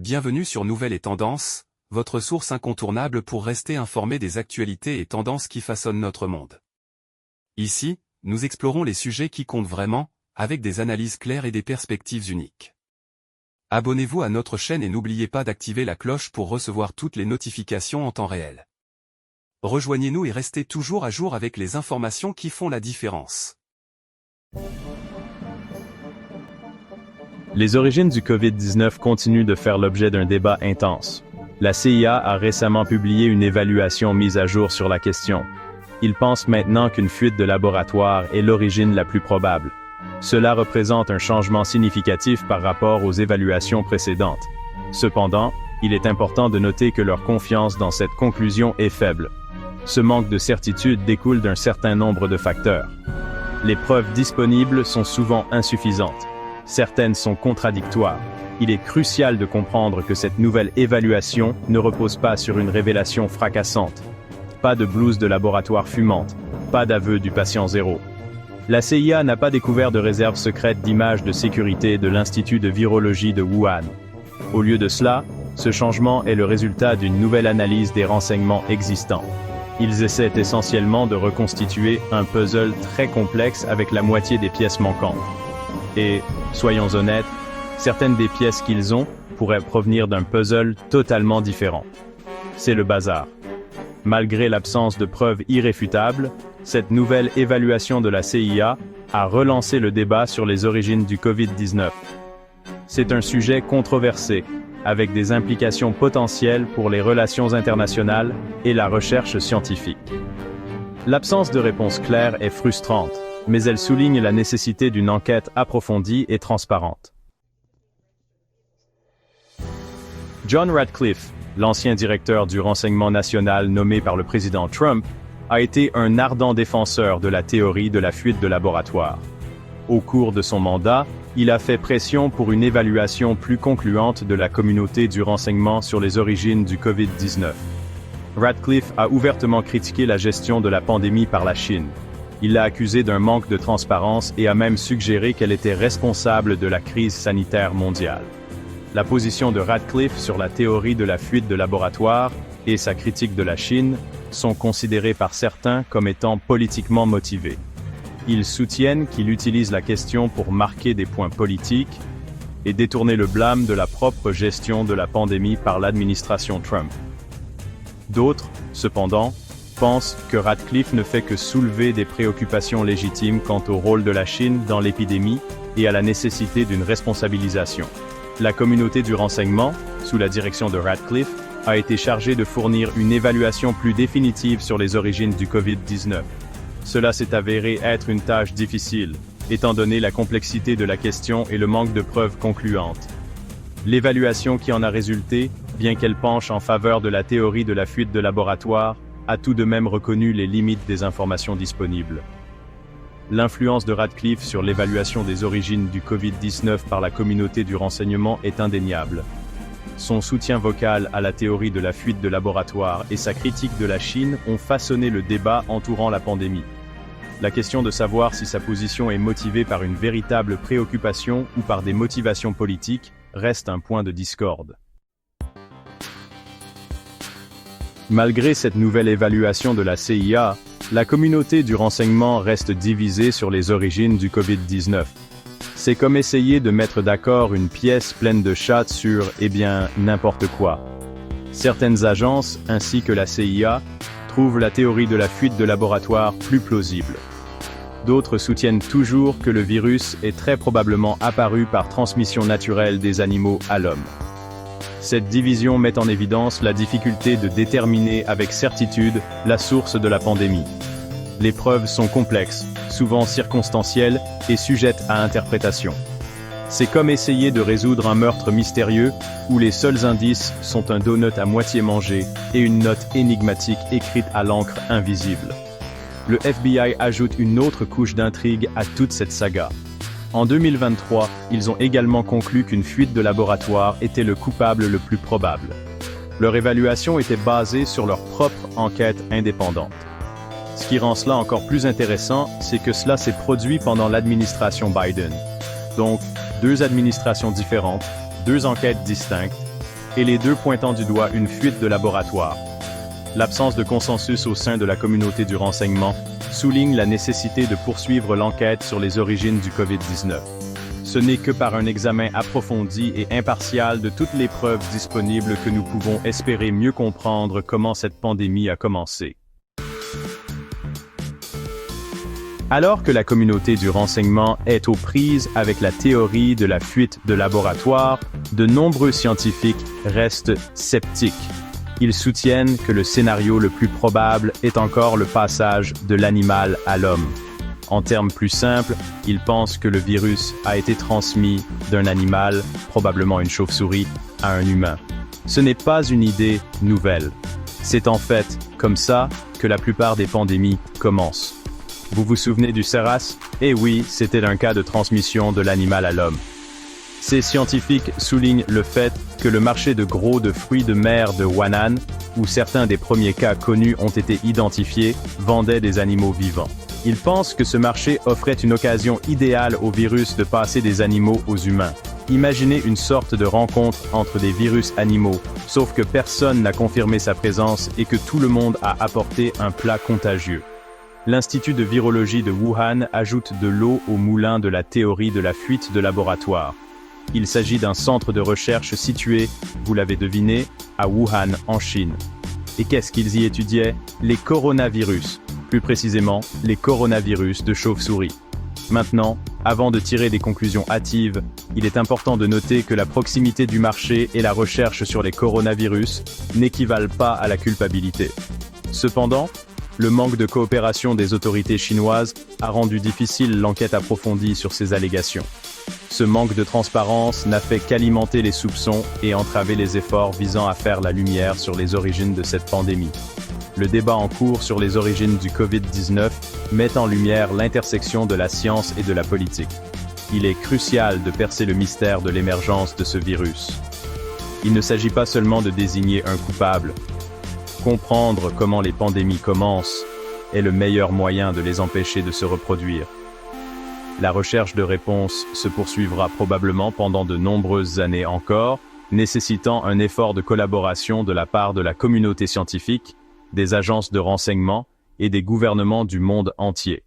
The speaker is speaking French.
Bienvenue sur Nouvelles et Tendances, votre source incontournable pour rester informé des actualités et tendances qui façonnent notre monde. Ici, nous explorons les sujets qui comptent vraiment, avec des analyses claires et des perspectives uniques. Abonnez-vous à notre chaîne et n'oubliez pas d'activer la cloche pour recevoir toutes les notifications en temps réel. Rejoignez-nous et restez toujours à jour avec les informations qui font la différence. Les origines du Covid-19 continuent de faire l'objet d'un débat intense. La CIA a récemment publié une évaluation mise à jour sur la question. Ils pensent maintenant qu'une fuite de laboratoire est l'origine la plus probable. Cela représente un changement significatif par rapport aux évaluations précédentes. Cependant, il est important de noter que leur confiance dans cette conclusion est faible. Ce manque de certitude découle d'un certain nombre de facteurs. Les preuves disponibles sont souvent insuffisantes. Certaines sont contradictoires. Il est crucial de comprendre que cette nouvelle évaluation ne repose pas sur une révélation fracassante. Pas de blouse de laboratoire fumante, pas d'aveu du patient zéro. La CIA n'a pas découvert de réserve secrète d'images de sécurité de l'Institut de virologie de Wuhan. Au lieu de cela, ce changement est le résultat d'une nouvelle analyse des renseignements existants. Ils essaient essentiellement de reconstituer un puzzle très complexe avec la moitié des pièces manquantes. Et, soyons honnêtes, certaines des pièces qu'ils ont pourraient provenir d'un puzzle totalement différent. C'est le bazar. Malgré l'absence de preuves irréfutables, cette nouvelle évaluation de la CIA a relancé le débat sur les origines du Covid-19. C'est un sujet controversé, avec des implications potentielles pour les relations internationales et la recherche scientifique. L'absence de réponse claire est frustrante, mais elle souligne la nécessité d'une enquête approfondie et transparente. John Ratcliffe, l'ancien directeur du renseignement national nommé par le président Trump, a été un ardent défenseur de la théorie de la fuite de laboratoire. Au cours de son mandat, il a fait pression pour une évaluation plus concluante de la communauté du renseignement sur les origines du Covid-19. Ratcliffe a ouvertement critiqué la gestion de la pandémie par la Chine. Il l'a accusée d'un manque de transparence et a même suggéré qu'elle était responsable de la crise sanitaire mondiale. La position de Ratcliffe sur la théorie de la fuite de laboratoire et sa critique de la Chine sont considérées par certains comme étant politiquement motivées. Ils soutiennent qu'il utilise la question pour marquer des points politiques et détourner le blâme de la propre gestion de la pandémie par l'administration Trump. D'autres, cependant, pensent que Ratcliffe ne fait que soulever des préoccupations légitimes quant au rôle de la Chine dans l'épidémie et à la nécessité d'une responsabilisation. La communauté du renseignement, sous la direction de Ratcliffe, a été chargée de fournir une évaluation plus définitive sur les origines du Covid-19. Cela s'est avéré être une tâche difficile, étant donné la complexité de la question et le manque de preuves concluantes. L'évaluation qui en a résulté, bien qu'elle penche en faveur de la théorie de la fuite de laboratoire, a tout de même reconnu les limites des informations disponibles. L'influence de Ratcliffe sur l'évaluation des origines du Covid-19 par la communauté du renseignement est indéniable. Son soutien vocal à la théorie de la fuite de laboratoire et sa critique de la Chine ont façonné le débat entourant la pandémie. La question de savoir si sa position est motivée par une véritable préoccupation ou par des motivations politiques reste un point de discorde. Malgré cette nouvelle évaluation de la CIA, la communauté du renseignement reste divisée sur les origines du Covid-19. C'est comme essayer de mettre d'accord une pièce pleine de chattes sur, n'importe quoi. Certaines agences, ainsi que la CIA, trouvent la théorie de la fuite de laboratoire plus plausible. D'autres soutiennent toujours que le virus est très probablement apparu par transmission naturelle des animaux à l'homme. Cette division met en évidence la difficulté de déterminer avec certitude la source de la pandémie. Les preuves sont complexes, souvent circonstancielles et sujettes à interprétation. C'est comme essayer de résoudre un meurtre mystérieux où les seuls indices sont un donut à moitié mangé et une note énigmatique écrite à l'encre invisible. Le FBI ajoute une autre couche d'intrigue à toute cette saga. En 2023, ils ont également conclu qu'une fuite de laboratoire était le coupable le plus probable. Leur évaluation était basée sur leur propre enquête indépendante. Ce qui rend cela encore plus intéressant, c'est que cela s'est produit pendant l'administration Biden. Donc, deux administrations différentes, deux enquêtes distinctes, et les deux pointant du doigt une fuite de laboratoire. L'absence de consensus au sein de la communauté du renseignement souligne la nécessité de poursuivre l'enquête sur les origines du Covid-19. Ce n'est que par un examen approfondi et impartial de toutes les preuves disponibles que nous pouvons espérer mieux comprendre comment cette pandémie a commencé. Alors que la communauté du renseignement est aux prises avec la théorie de la fuite de laboratoire, de nombreux scientifiques restent sceptiques. Ils soutiennent que le scénario le plus probable est encore le passage de l'animal à l'homme. En termes plus simples, ils pensent que le virus a été transmis d'un animal, probablement une chauve-souris, à un humain. Ce n'est pas une idée nouvelle. C'est en fait comme ça que la plupart des pandémies commencent. Vous vous souvenez du SARS? Eh oui, c'était un cas de transmission de l'animal à l'homme. Ces scientifiques soulignent le fait que le marché de gros de fruits de mer de Wuhan, où certains des premiers cas connus ont été identifiés, vendait des animaux vivants. Ils pensent que ce marché offrait une occasion idéale au virus de passer des animaux aux humains. Imaginez une sorte de rencontre entre des virus animaux, sauf que personne n'a confirmé sa présence et que tout le monde a apporté un plat contagieux. L'Institut de virologie de Wuhan ajoute de l'eau au moulin de la théorie de la fuite de laboratoire. Il s'agit d'un centre de recherche situé, vous l'avez deviné, à Wuhan, en Chine. Et qu'est-ce qu'ils y étudiaient? Les coronavirus, plus précisément, les coronavirus de chauve-souris. Maintenant, avant de tirer des conclusions hâtives, il est important de noter que la proximité du marché et la recherche sur les coronavirus n'équivalent pas à la culpabilité. Cependant, le manque de coopération des autorités chinoises a rendu difficile l'enquête approfondie sur ces allégations. Ce manque de transparence n'a fait qu'alimenter les soupçons et entraver les efforts visant à faire la lumière sur les origines de cette pandémie. Le débat en cours sur les origines du Covid-19 met en lumière l'intersection de la science et de la politique. Il est crucial de percer le mystère de l'émergence de ce virus. Il ne s'agit pas seulement de désigner un coupable. Comprendre comment les pandémies commencent est le meilleur moyen de les empêcher de se reproduire. La recherche de réponses se poursuivra probablement pendant de nombreuses années encore, nécessitant un effort de collaboration de la part de la communauté scientifique, des agences de renseignement et des gouvernements du monde entier.